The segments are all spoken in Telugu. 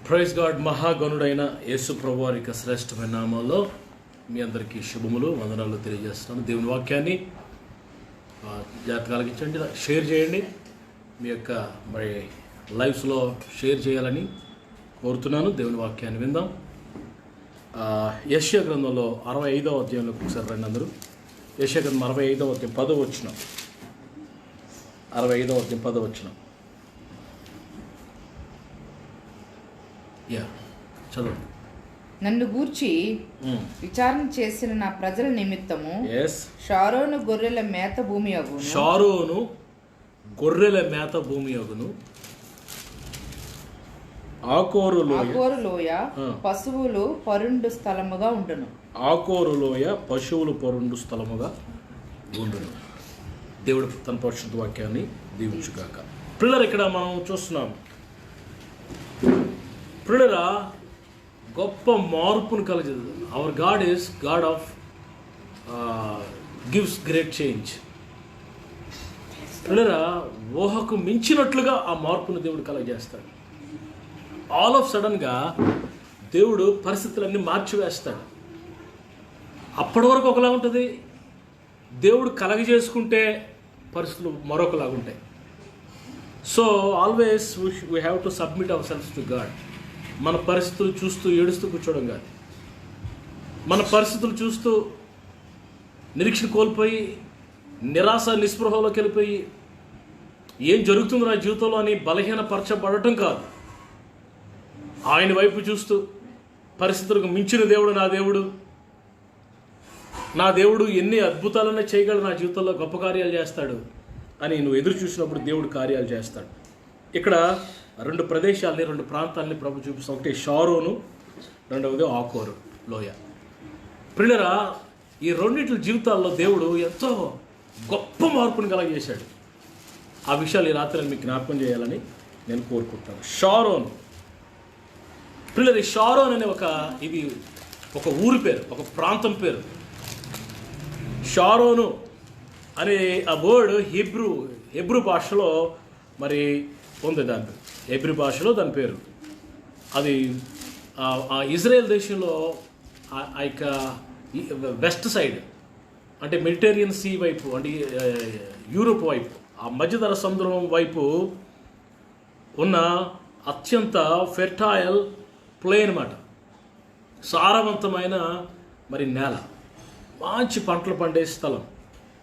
Praise God. మహాగణుడైన యేసు ప్రభు వారి యొక్క శ్రేష్టమైన నామంలో మీ అందరికీ శుభములు వందనాలు తెలియజేస్తున్నాను. దేవుని వాక్యాన్ని జాగ్రత్తగా ఆలకించండి, షేర్ చేయండి. మీ యొక్క మరి లైఫ్స్లో షేర్ చేయాలని కోరుతున్నాను. దేవుని వాక్యాన్ని విందాం. యెషయా గ్రంథంలో 65వ అధ్యాయంలోకి ఒకసారి రండి అందరూ. యెషయా గ్రంథం 65వ అధ్యాయం 10వ వచనం. 65వ అధ్యాయం 10వ వచనం. చదువు. నన్ను గూర్చి విచారణ చేసిన నా ప్రజల నిమిత్తము షారోను గొర్రెల మేత భూమి అగును. షారోను గొర్రెల మేత భూమి అగును. ఆకోరు లోయ పశువులు పరుండు స్థలముగా ఉండును. ఆకోరు లోయ పశువులు పరుండు స్థలముగా ఉండును. దేవుడు తన పరిశుద్ధ వాక్యాన్ని దీవించుగాక. పిల్లలు, ఇక్కడ మనం చూస్తున్నాం, పిల్లరా గొప్ప మార్పును కలిగేది. Hour God is God of gives great change. పిల్లరా ఊహకు మించినట్లుగా ఆ మార్పును దేవుడు కలగజేస్తాడు. ఆల్ ఆఫ్ సడన్గా దేవుడు పరిస్థితులన్నీ మార్చివేస్తాడు. అప్పటి వరకు ఒకలా ఉంటుంది, దేవుడు కలగజేసుకుంటే పరిస్థితులు మరొకలాగా ఉంటాయి. So always we have to submit our selfs to God. మన పరిస్థితులు చూస్తూ ఏడుస్తూ కూర్చోవడం కాదు. మన పరిస్థితులు చూస్తూ నిరీక్షణ కోల్పోయి నిరాశ నిస్పృహలోకి వెళ్ళిపోయి ఏం జరుగుతుంది నా జీవితంలో అని బలహీనపరచబడటం కాదు. ఆయన వైపు చూస్తూ పరిస్థితులకు మించిన దేవుడు నా దేవుడు ఎన్ని అద్భుతాలన్నా చేయగలడు, నా జీవితంలో గొప్ప కార్యాలు చేస్తాడు అని నువ్వు ఎదురు చూసినప్పుడు దేవుడు కార్యాలు చేస్తాడు. ఇక్కడ రెండు ప్రదేశాలని, రెండు ప్రాంతాలని ప్రభు చూపిస్తాం. ఒకటి షారోను, రెండవది ఆకోరు లోయ. ప్రియులరా, ఈ రెండింటి జీవితాల్లో దేవుడు ఎంతో గొప్ప మార్పును కలగజేశాడు. ఆ విషయాలు ఈ రాత్రి మీకు జ్ఞాపకం చేయాలని నేను కోరుకుంటాను. షారోను ప్రియులరు, ఈ షారోన్ అనే ఇది ఒక ఊరి పేరు, ఒక ప్రాంతం పేరు. షారోను అనే ఆ వర్డ్ హెబ్రూ భాషలో మరి ఉంది. దాని హెబ్రూ భాషలో దాని పేరు. అది ఇజ్రాయెల్ దేశంలో ఆ యొక్క వెస్ట్ సైడ్, అంటే మెడిటేరియన్ సీ వైపు, అంటే యూరోప్ వైపు, ఆ మధ్యధరా సముద్రం వైపు ఉన్న అత్యంత ఫెర్టైల్ ప్లేన్ అన్నమాట. సారవంతమైన మరి నేల, మంచి పంటలు పండే స్థలం.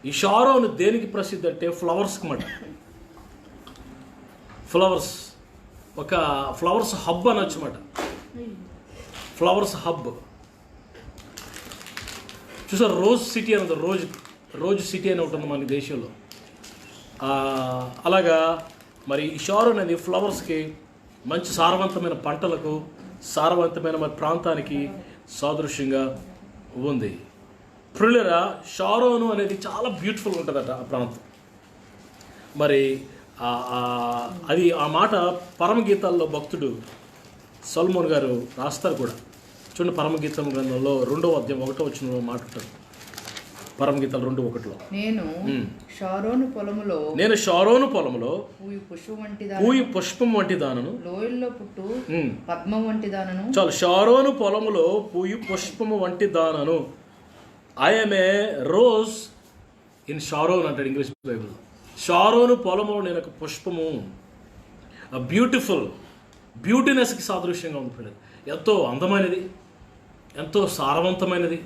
ఈ షారోను దేనికి ప్రసిద్ధి అంటే ఫ్లవర్స్కి మాట. ఫ్లవర్స్ హబ్ అనొచ్చు అన్నమాట. ఫ్లవర్స్ హబ్ చూసారు. రోజ్ సిటీ అని ఉంది, రోజ్ సిటీ అని ఉంటుంది మన దేశంలో. అలాగా మరి ఈ షారోన్ అనేది ఫ్లవర్స్కి, మంచి సారవంతమైన పంటలకు, సారవంతమైన మరి ప్రాంతానికి సాదృశ్యంగా ఉంది. ప్రియులరా, షారోను అనేది చాలా బ్యూటిఫుల్ ఉంటుందట ఆ ప్రాంతం. మరి అది ఆ మాట పరమగీతాల్లో భక్తుడు సొలొమోను గారు రాస్తారు కూడా. చూడండి, పరమగీతం గ్రంథంలో 2వ అధ్యాయం 1వ వచనంలో మాట ఉంటుంది. పరమగీతాలు 2:1 నేను షారోను పొలములో పూయి పుష్పం వంటి దానను, లోయల్లో పుట్టు పద్మం వంటి దానను. చాలు. షారోను పొలములో పూయి పుష్పము వంటి దానను. I'm a rose in Sharon అంటాడు ఇంగ్లీష్ బైబిల్. షారోను పొలములో నేను ఒక పుష్పము. బ్యూటీనెస్కి సాదృశ్యంగా ఉంది పిల్లలు. ఎంతో అందమైనది, ఎంతో సారవంతమైనది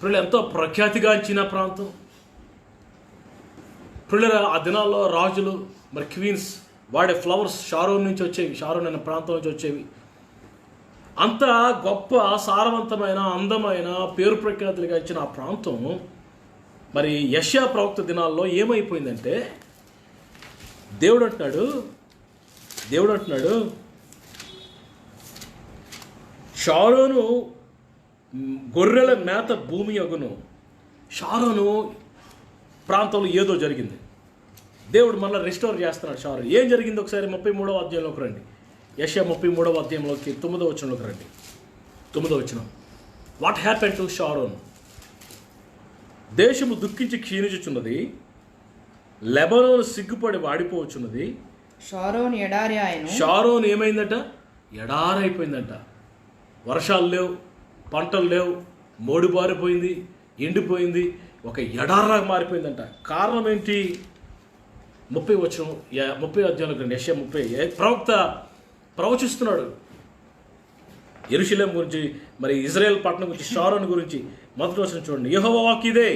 పిల్లలు, ఎంతో ప్రఖ్యాతిగాంచిన ప్రాంతం పిల్లలు. ఆ దినాల్లో రాజులు మరి క్వీన్స్ వాడే ఫ్లవర్స్ షారోన్ నుంచి వచ్చేవి, షారోన్ అనే ప్రాంతం నుంచి వచ్చేవి. అంత గొప్ప సారవంతమైన అందమైన పేరు ప్రఖ్యాతులుగా ఇచ్చిన ఆ ప్రాంతం మరి యెషయా ప్రవక్త దినాల్లో ఏమైపోయిందంటే, దేవుడు అంటున్నాడు షారోను గొర్రెల మేత భూమి అగును. షారోను ప్రాంతంలో ఏదో జరిగింది, దేవుడు మళ్ళీ రిస్టోర్ చేస్తున్నాడు షారోన్. ఏం జరిగింది ఒకసారి 33వ అధ్యాయంలోకి రండి. యెషయా 33వ అధ్యాయంలోకి 9వ వచనంలోకి రండి. 9వ వచనం. What happen to Sharon? దేశము దుఃఖించి క్షీణించుచున్నది, లెబనోను సిగ్గుపడి వాడిపోవచ్చున్నది. షారోన్ ఎడారి ఆయను. షారోన్ ఏమైందట? ఎడారైపోయిందంట. వర్షాలు లేవు, పంటలు లేవు, మోడిబారిపోయింది, ఎండిపోయింది, ఒక ఎడారిలాగా మారిపోయిందంట. కారణం ఏంటి? 30 అధ్యాయంలో యెషయా 30 ప్రవక్త ప్రవచిస్తున్నాడు యెరూషలేము గురించి, మరి ఇజ్రాయెల్ పట్టణం గురించి, షారోను గురించి. మొదటి వచనం చూడండి. యెహోవా వాక్కు ఇదే,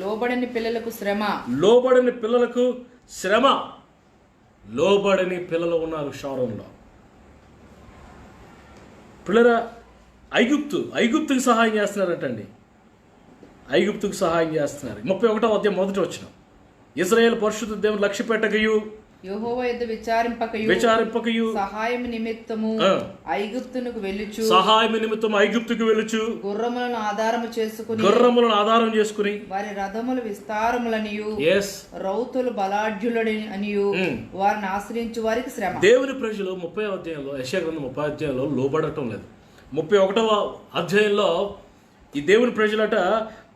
లోబడని పిల్లలకు శ్రమ. లోబడని పిల్లలకు శ్రమ. లోబడని పిల్లలు ఉన్నారు షారోన్లో. పిల్లరా, ఐగుప్తుకి సహాయం చేస్తున్నారటండి. ఐగుప్తుకు సహాయం చేస్తున్నారు. 31వ అధ్యాయం మొదటి వచనం. ఇశ్రాయేలు పరిశుద్ధ దేవుని లక్ష్య పెట్టకయు, యెహోవా యుద్ధ విచారింపకయు సహాయం నిమిత్తము ఐగుప్తుకు వెళ్ళుచు గుర్రములను ఆధారం చేసుకుని వారి రథములు విస్తారములనియు రౌతులు బలాఢ్యులని అనియు వారిని ఆశ్రయించు వారికి శ్రమ. దేవుని ప్రజలు 30వ అధ్యాయంలో, యెషయా గ్రంథం 30వ అధ్యాయంలో లోబడటం లేదు. 31వ అధ్యాయంలో ఈ దేవుని ప్రజలట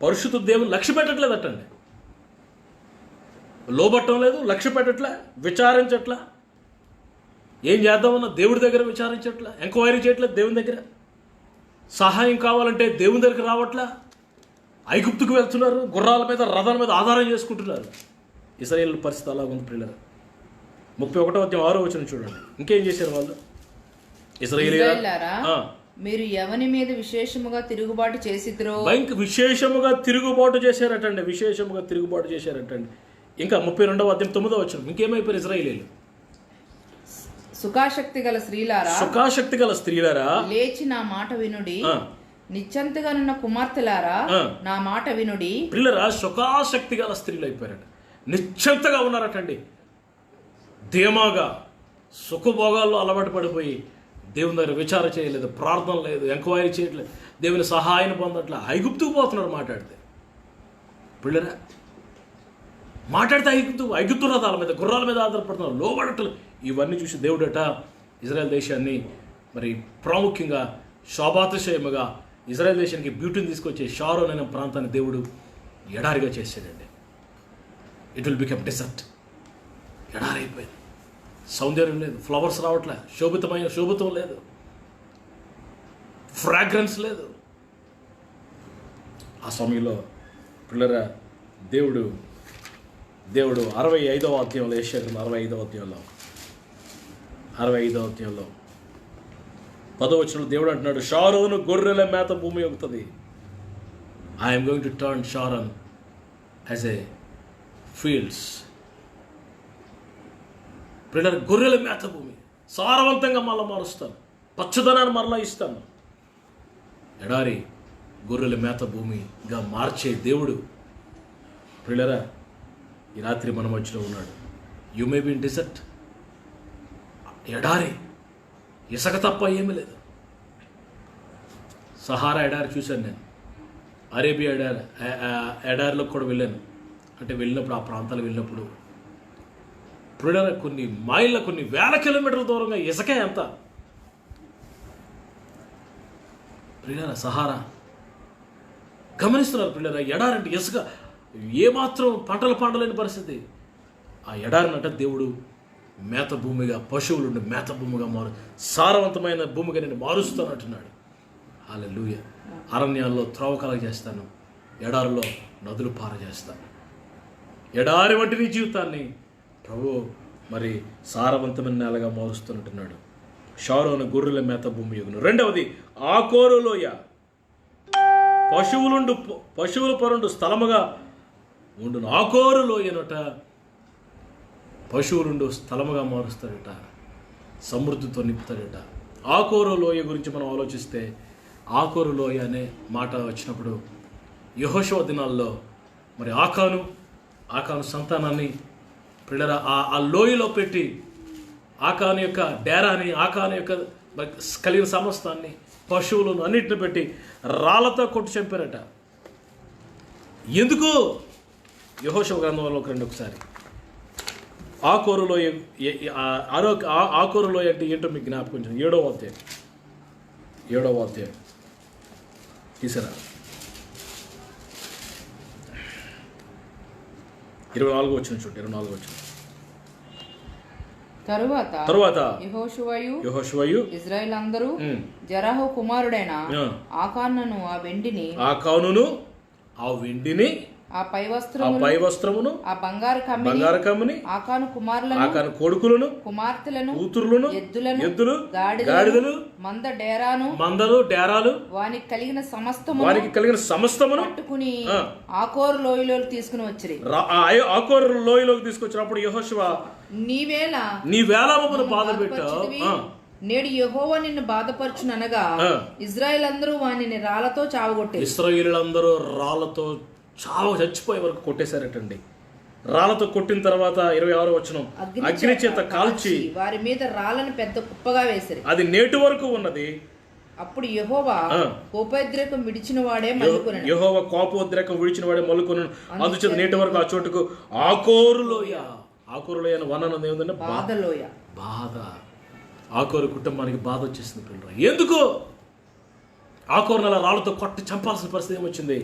పరిశుద్ధ దేవుని లక్ష్య పెట్టట్లేదటండి. లోబట్టం లేదు, లక్ష్య పెట్టట్లే, విచారించట్లా. ఏం చేద్దామన్నా దేవుడి దగ్గర విచారించట్లా, ఎంక్వైరీ చేయట్లేదు. దేవుని దగ్గర సహాయం కావాలంటే దేవుని దగ్గరికి రావట్లా. ఐగుప్తుకు వెళ్తున్నారు, గుర్రాల మీద, రథాల మీద ఆధారం చేసుకుంటున్నారు. ఇశ్రాయేలు పరిస్థితి అలా ఉంది పిల్లలు. 31వ అధ్యాయం 6వ వచనం చూడండి. ఇంకేం చేశారు వాళ్ళు? ఇశ్రాయేలీయులారా, మీరు ఎవని మీద విశేషముగా తిరుగుబాటు చేసిద్రో, విశేషముగా తిరుగుబాటు చేశారటండి. ఇంకా 32వ అధ్యాయం 9వ వచనం. ఇంకేమైపోయారు ఇశ్రాయేలీయులు? సుఖాశక్తి గల స్త్రీలారా లేచి నా మాట వినుడి, నిశ్చంతగా ఉన్న కుమార్తెలారా నా మాట వినుడి. పిల్లరా, సుఖాశక్తి గల స్త్రీలు అయిపోయారట. నిశ్చంతగా ఉన్నారటండి. ధీమాగా సుఖభోగాల్లో అలవాటు పడిపోయి దేవుని దగ్గర విచారణ చేయలేదు, ప్రార్థన లేదు, ఎంక్వైరీ చేయట్లేదు, దేవుని సహాయాన్ని పొందట్లే. ఐగుప్తుకు పోతున్నారు మాట్లాడితే. పిల్లరా, మాట్లాడితే ఐగుప్తు రథాల మీద, గుర్రాల మీద ఆధారపడుతున్నారు, లోబడటలు. ఇవన్నీ చూసి దేవుడట ఇజ్రాయెల్ దేశాన్ని మరి ప్రాముఖ్యంగా శోభాతిశయముగా ఇజ్రాయెల్ దేశానికి బ్యూటీని తీసుకొచ్చే షారోన్ అనే ప్రాంతాన్ని దేవుడు ఎడారిగా చేశాడండి. It will become desert. ఎడారైపోయింది. సౌందర్యం లేదు, ఫ్లవర్స్ రావట్లే, శోభితం లేదు, ఫ్రాగ్రెన్స్ లేదు. ఆ సమయంలో పిల్లరా, దేవుడు 65వ అధ్యాయంలో, యెషయా 65వ అధ్యాయంలో 10వ వచనంలో దేవుడు అంటున్నాడు, షారోను గొర్రెల మేత భూమి అవుతుంది. I'm going to turn Sharon as a fields. పిల్లలు, గొర్రెల మేత భూమి సారవంతంగా మళ్ళీ మారుస్తాను, పచ్చదనాన్ని మరలా ఇస్తాను. ఎడారి గొర్రెల మేత భూమిగా మార్చే దేవుడు పిల్లరా ఈ రాత్రి మన మధ్యలో ఉన్నాడు. You may be in desert. ఎడారి, ఇసుక తప్ప ఏమీ లేదు. సహారా ఎడారి చూశాను నేను, అరేబియా ఎడారిలోకి కూడా వెళ్ళాను. అంటే వెళ్ళినప్పుడు, ఆ ప్రాంతాలు వెళ్ళినప్పుడు పిల్లల కొన్ని మైళ్ళ, కొన్ని వేల కిలోమీటర్ల దూరంగా ఇసుకే ఎంత. పిల్లల సహారా గమనిస్తున్నారు. పిల్లల ఎడారంటే ఇసుక, ఏమాత్రం పంటలు పండలేని పరిస్థితి. ఆ ఎడారినట దేవుడు మేత భూమిగా, పశువులుండి మేత భూమిగా సారవంతమైన భూమిగా నేను మారుస్తానంటున్నాడు. హల్లెలూయా. అరణ్యాల్లో త్రోవ కలగజేస్తాను, ఎడారిలో నదులు పారజేస్తాను. ఎడారి వంటి నీ జీవితాన్ని ప్రభు మరి సారవంతమైన నేలగా మారుస్తున్నట్టున్నాడు. షారోను గొర్రెల మేత భూమి యుగును. రెండవది ఆకోరు లోయ, పశువుల పరుండు స్థలముగా ఉండును. ఆకోరు లోయనట పశువులుండు స్థలముగా మారుస్తాడట, సమృద్ధితో నింపుతాడట. ఆకోరు లోయ గురించి మనం ఆలోచిస్తే, ఆకోరు లోయ అనే మాట వచ్చినప్పుడు యెహోషువ దినాల్లో మరి ఆకాను సంతానాన్ని పిల్లల ఆ లోయలో పెట్టి ఆకాను యొక్క డేరాని, ఆకాను యొక్క కలిగిన సమస్తాన్ని, పశువులను అన్నిటిని పెట్టి రాళ్లతో కొట్టి చంపారట. ఎందుకు? యెహోషువ గ్రంథంలో రండి ఒకసారి. ఆకోరు లోయ అంటే ఏంటో మీకు జ్ఞాపకం. 7వ అధ్యాయం తీసారా? 24వ వచనం చూడండి. 24వ వచనం. తరువాత యెహోషువయు ఇశ్రాయేలు అందరూ జెరహు కుమారుడైన ఆకానును ఆ వెండిని ఆ పై వస్త్రమును ఆ బంగారు కమ్మిని ఆకాను కొడుకులను కుమార్తెలను కూతురులను ఎద్దులు గాడిదలు మందలు డేరాలు వానికి కలిగిన సమస్తమును పట్టుకుని ఆకోరు లోయలోకి తీసుకుని వచ్చిరి. ఆకోరు లోయలోకి తీసుకొచ్చినప్పుడు యెహోషువ నీవేళ మమ్మల్ని బాధ పెట్టావు, నేడు యెహోవా నిన్ను బాధపరచుననగా ఇశ్రాయేలు అందరూ వానిని రాళ్లతో చావగొట్టారు. ఇశ్రాయేలీయులందరూ రాళ్లతో చచ్చిపోయే వరకు కొట్టేశారటండి. రాళ్లతో కొట్టిన తర్వాత 26వ వచనం, అగ్ని చేత కాల్చి వారి మీద రాళ్ళను పెద్ద కుప్పగా వేశారు. అది నేటి వరకు ఉన్నది. అప్పుడు యెహోవా కోపోద్రేకం విడిచిన వాడే మల్లుకొనెను. యెహోవా కోపోద్రేకం విడిచిన వాడే మల్లుకొనెను. అందుచేత నేటి వరకు ఆ చోటుకు ఆకోరులోయ అని వననం ఏముందంటే బాధ. ఆకోరు కుటుంబానికి బాధ వచ్చేసింది పిల్లలు. ఎందుకు ఆకోరును అలా రాళ్ళతో కొట్టి చంపాల్సిన పరిస్థితి ఏమొచ్చింది?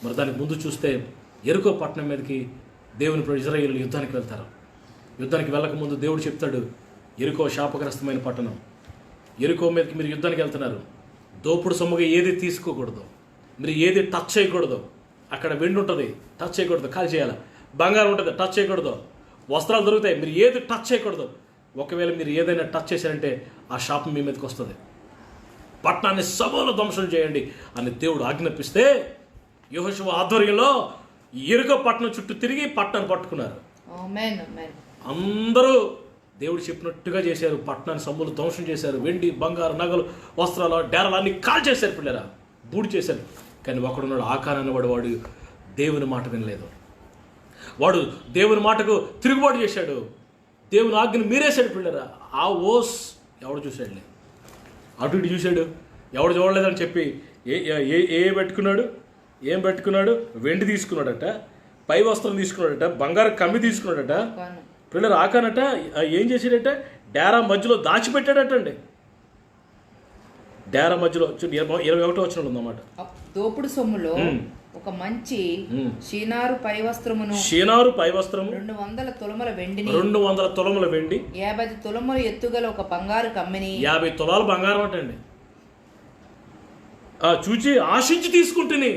మరి దానికి ముందు చూస్తే యెరికో పట్టణం మీదకి దేవుని ఇశ్రాయేలీయులు యుద్ధానికి వెళ్తారు. యుద్ధానికి వెళ్ళక ముందు దేవుడు చెప్తాడు, యెరికో శాపగ్రస్తమైన పట్టణం, యెరికో మీదకి మీరు యుద్ధానికి వెళ్తున్నారు, దోపుడు సొమ్ముగా ఏది తీసుకోకూడదు, మీరు ఏది టచ్ చేయకూడదు, అక్కడ వెండి ఉంటుంది టచ్ చేయకూడదు, కాల్ చేయాలి, బంగారం ఉంటుంది టచ్ చేయకూడదు, వస్త్రాలు దొరుకుతాయి మీరు ఏది టచ్ చేయకూడదు. ఒకవేళ మీరు ఏదైనా టచ్ చేశారంటే ఆ శాపం మీ మీదకి వస్తుంది. పట్టణాన్ని సమూల ధ్వంసం చేయండి అని దేవుడు ఆజ్ఞాపిస్తే యెహోషువ ఆధ్వర్యంలో యెరికో పట్టణం చుట్టూ తిరిగి పట్టణాన్ని పట్టుకున్నారు. అందరూ దేవుడు చెప్పినట్టుగా చేశారు. పట్టణాన్ని సమూల ధ్వంసం చేశారు. వెండి బంగారు నగలు వస్త్రాలు డేరాలు అన్ని కాల్ చేశారు, పిల్లరా బూడి చేశారు. కానీ ఒకడున్నాడు ఆకాన్ అనేవాడు, వాడు దేవుని మాట వినలేదు. వాడు దేవుని మాటకు తిరుగుబాటు చేశాడు. దేవుని ఆజ్ఞను మీరేశాడు పిల్లరా. ఆ ఓస్ ఎవడు చూశాడులే, అటు ఇటు చూశాడు, ఎవడు చూడలేదని చెప్పి ఏం పెట్టుకున్నాడు? వెండి తీసుకున్నాడట, పై వస్త్రం తీసుకున్నాడట, బంగారు కమ్మి తీసుకున్నాడట. పిల్లలు ఆకానట ఏం చేశాడట? డేరా మధ్యలో దాచిపెట్టాడట అండి. డేరా మధ్యలో 21వ వచనంలో ఉందన్నమాట. దోపుడు సొమ్ములో ఒక మంచి షీనారు పై వస్త్రము 200 తులముల వెండిని 50 తులముల ఎత్తుగల ఒక బంగారు కమ్మిని 50 తులాల బంగారం అంటండి. చూచి ఆశించి తీసుకుంటేనే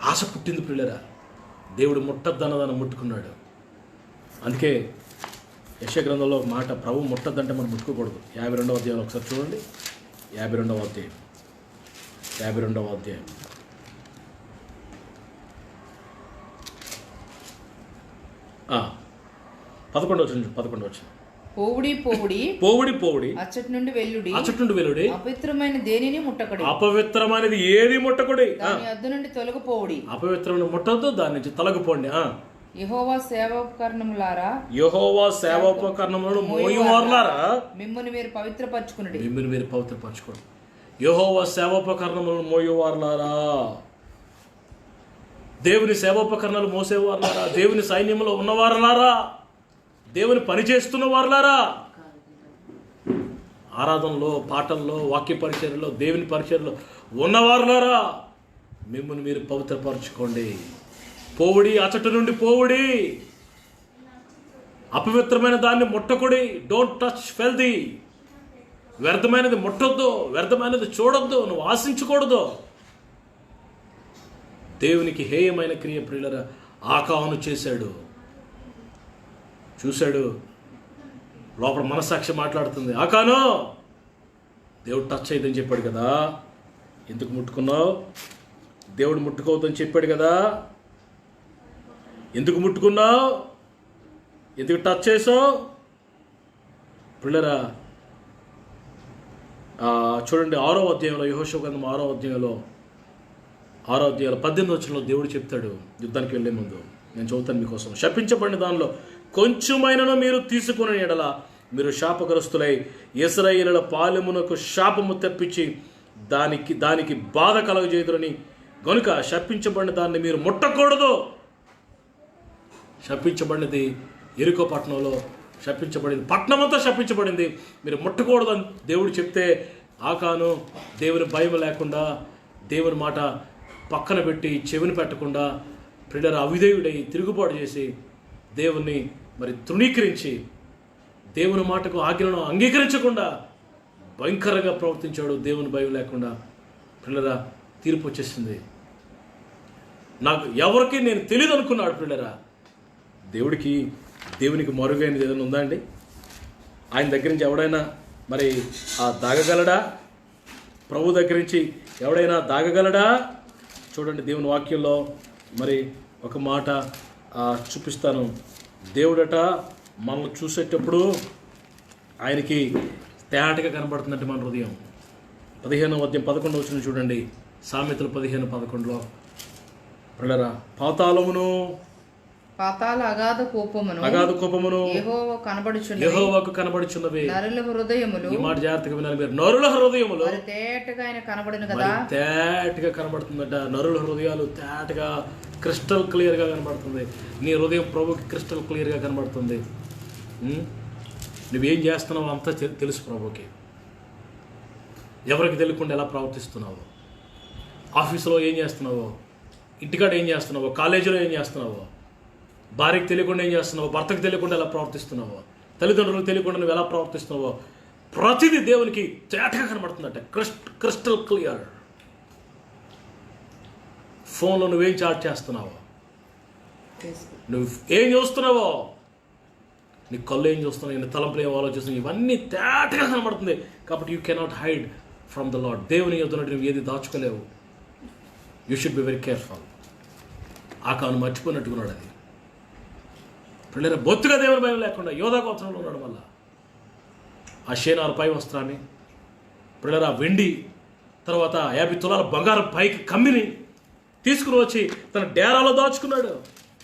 ఆశ పుట్టింది పిల్లరా. దేవుడు ముట్టద్దన్నదాన్ని ముట్టుకున్నాడు. అందుకే యెషయా గ్రంథంలో ఒక మాట, ప్రభు ముట్టద్దంటే మనం ముట్టుకోకూడదు. 52వ అధ్యాయం ఒకసారి చూడండి. 52వ అధ్యాయం 11వ వచనం. పోవుడి అచ్చటి నుండి వెల్లుడి అపవిత్రమైన దేనిని ముట్టకుడి. అపవిత్రమైనది ఏది ముట్టకుడి. దాని అద్దు నుండి తొలగిపోవుడి. అపవిత్రమైన ముట్టద్దు, దాని నుంచి తొలగిపోండి. యెహోవా సేవోపకరణములను మోయువారులారా మిమ్మును మీరు పవిత్రపరచుకునండి. యెహోవా సేవోపకరణములను మోయువారులారా, దేవుని సేవోపకరణాలు మోసేవారులారా, దేవుని సైన్యంలో ఉన్నవారులారా, దేవుని పని చేస్తున్న వారులారా, ఆరాధనలో, పాటల్లో, వాక్య పరిచర్యలో, దేవుని పరిచర్యలో ఉన్నవారులారా, మిమ్మల్ని మీరు పవిత్రపరచుకోండి. పోవుడి, అచట నుండి పోవుడి, అపవిత్రమైన దాన్ని ముట్టకుడి. Don't touch ఫెల్దీ. వ్యర్థమైనది ముట్టొద్దు, వ్యర్థమైనది చూడొద్దు, నువ్వు ఆశించకూడదు. దేవునికి హేయమైన క్రియ ప్రియులరా ఆకాను చేశాడు. చూశాడు, లోపల మనసాక్షి మాట్లాడుతుంది, ఆకాను దేవుడు టచ్ అయ్యిందని చెప్పాడు కదా, ఎందుకు ముట్టుకున్నావు? దేవుడు ముట్టుకోవద్దని చెప్పాడు కదా, ఎందుకు ముట్టుకున్నావు? ఎందుకు టచ్ చేసావు? పిల్లరా చూడండి, 6వ అధ్యాయంలో, యెహోషువ గ్రంథం 6వ అధ్యాయంలో 18వ వచనంలో దేవుడు చెప్తాడు, యుద్ధానికి వెళ్ళే ముందు నేను చదువుతాను మీకోసం. శపించబడిన దానిలో కొంచెమైనను మీరు తీసుకునే ఎడల మీరు శాపగ్రస్తులై ఇశ్రాయేలుల పాలెమునకు శాపము తెప్పించి దానికి బాధ కలగజేయుదురని గనుక శపించబడిన దాన్ని మీరు ముట్టకూడదు. శపించబడినది యెరికో పట్టణంలో శపించబడింది, పట్టణం అంతా శపించబడింది, మీరు ముట్టకూడదు అని దేవుడు చెప్తే ఆకాను దేవుని భయం లేకుండా, దేవుని మాట పక్కన పెట్టి చెవిని పెట్టకుండా, ప్రియుల అవిధేయుడై తిరుగుబాటు చేసి దేవుణ్ణి మరి తృణీకరించి దేవుని మాటకు ఆజ్ఞలను అంగీకరించకుండా భయంకరంగా ప్రవర్తించాడు. దేవుని భయం లేకుండా పిల్లరా తీర్పు వచ్చేసింది. నాకు ఎవరికి నేను తెలియదు అనుకున్నాడు. పిల్లరా దేవునికి మరుగైనది ఏదైనా ఉందా అండి? ఆయన దగ్గర నుంచి ఎవడైనా మరి దాగగలడా? ప్రభు దగ్గర నుంచి ఎవడైనా దాగగలడా? చూడండి దేవుని వాక్యంలో మరి ఒక మాట చూపిస్తాను. దేవుడట మనల్ని చూసేటప్పుడు ఆయనకి తేటగా కనబడుతుందంటే మన హృదయం. 15వ అధ్యాయం 11వ వచనం చూడండి. సామెతలు 15:11 పిల్లరా పాతాళ అగాధ కోపమును యెహోవాకు కనబడుచున్నవి. నరుల హృదయములు, ఈ మాట జాగ్రత్తగా వినాలి మీరు, నరుల హృదయములు తేటగా ఆయన కనబడును కదా. తేటగా కనబడుతుందట. నరుల హృదయాలు తేటగా క్రిస్టల్ క్లియర్గా కనబడుతుంది. నీ హృదయం ప్రభుకి క్రిస్టల్ క్లియర్గా కనబడుతుంది. నువ్వేం చేస్తున్నావు అంతా తెలుసు ప్రభుకి. ఎవరికి తెలియకుండా ఎలా ప్రవర్తిస్తున్నావో, ఆఫీసులో ఏం చేస్తున్నావో, ఇంటికాడ ఏం చేస్తున్నావో, కాలేజీలో ఏం చేస్తున్నావో, భార్యకు తెలియకుండా ఏం చేస్తున్నావో, భర్తకు తెలియకుండా ఎలా ప్రవర్తిస్తున్నావో, తల్లిదండ్రులకు తెలియకుండా నువ్వు ఎలా ప్రవర్తిస్తున్నావో, ప్రతిదీ దేవునికి తేటగా కనబడుతుందట. Crystal clear. ఫోన్లో నువ్వేం చాట్ చేస్తున్నావో, నువ్వు ఏం చూస్తున్నావో, నీ కళ్ళు ఏం చూస్తున్నావు, నీ తలంపులు ఏం ఆలోచిస్తున్నావు, ఇవన్నీ తేటగా కనబడుతుంది. కాబట్టి you cannot hide from the lord. దేవుని యొద్ద నుండి నువ్వు ఏది దాచుకోలేవు. You should be very careful. ఆకాను మర్చిపోయినట్టుకున్నాడు. అది పిల్లల బొత్తుగా దేవుని భయం లేకుండా యోధా గోత్రంలో ఉన్నాడు. వల్ల ఆ షేనారు పై వస్త్రాన్ని, పిల్లల వెండి, తర్వాత 50 తులాల బంగారం పైకి కమ్మిని తీసుకుని వచ్చి తన డేరాలో దాచుకున్నాడు.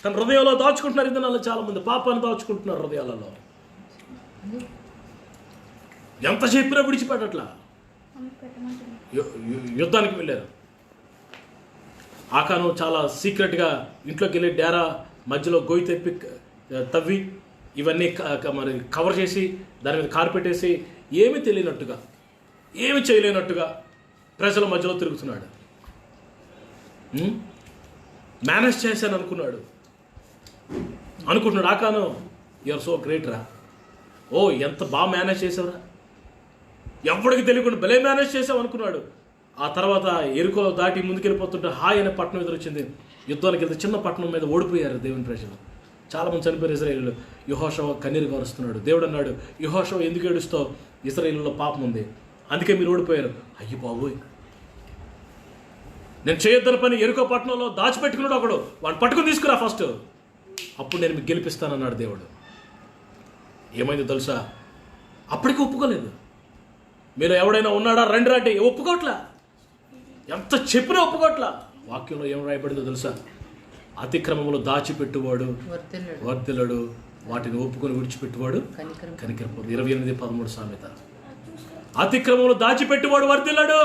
తన హృదయంలో దాచుకుంటున్నారు. ఇద్దరు చాలామంది పాపాన్ని దాచుకుంటున్నారు హృదయాలలో. ఎంత చెప్పినా విడిచిపెట్టట్లా. యుద్ధానికి వెళ్ళారు. ఆకాను చాలా సీక్రెట్గా ఇంట్లోకి వెళ్ళి డేరా మధ్యలో గొయ్యి తవ్వి ఇవన్నీ మరి కవర్ చేసి దాని మీద కార్పెట్టేసి ఏమీ తెలియనట్టుగా, ఏమి చేయలేనట్టుగా ప్రజల మధ్యలో తిరుగుతున్నాడు. మేనేజ్ చేశాను అనుకుంటున్నాడు ఆకాను. యూఆర్ సో గ్రేట్ రా. ఓ ఎంత బాగా మేనేజ్ చేసావురా, ఎవరికి తెలియకుండా భలే మేనేజ్ చేసావు అనుకున్నాడు. ఆ తర్వాత ఎరుకో దాటి ముందుకెళ్ళిపోతుంటే హాయ్ అనే పట్టణం ఎదురొచ్చింది. యుద్ధానికి వెళ్తే చిన్న పట్టణం మీద ఓడిపోయారు దేవుని ప్రజలు. చాలామంది చనిపోయారు ఇజ్రాయేలు. యెహోషువ కన్నీరు గారుస్తున్నాడు. దేవుడు అన్నాడు, యెహోషువ ఎందుకు ఏడుస్తావు? ఇజ్రాయేలులో పాపం ఉంది, అందుకే మీరు ఓడిపోయారు. అయ్యి బాబోయ్, నేను చేయొద్దని పని ఎరుకో పట్టణంలో దాచిపెట్టుకున్నాడు ఒకడు, వాడిని పట్టుకుని తీసుకురా ఫస్ట్, అప్పుడు నేను మీకు గెలిపిస్తానన్నాడు దేవుడు. ఏమైందో తెలుసా? అప్పటికి ఒప్పుకోలేదు. మీరు ఎవడైనా ఉన్నాడా రండి రండి, ఒప్పుకోట్లా. ఎంత చెప్పినా ఒప్పుకోట్లా. వాక్యంలో ఏం రాయబడిందో తెలుసా? అతిక్రమములు దాచిపెట్టువాడు వర్ధిల్లడు, వాటిని ఒప్పుకొని విడిచిపెట్టువాడు కనికరపోదు. 28:13 సామెత. అతిక్రమములు దాచిపెట్టువాడు వర్ధిల్లడు,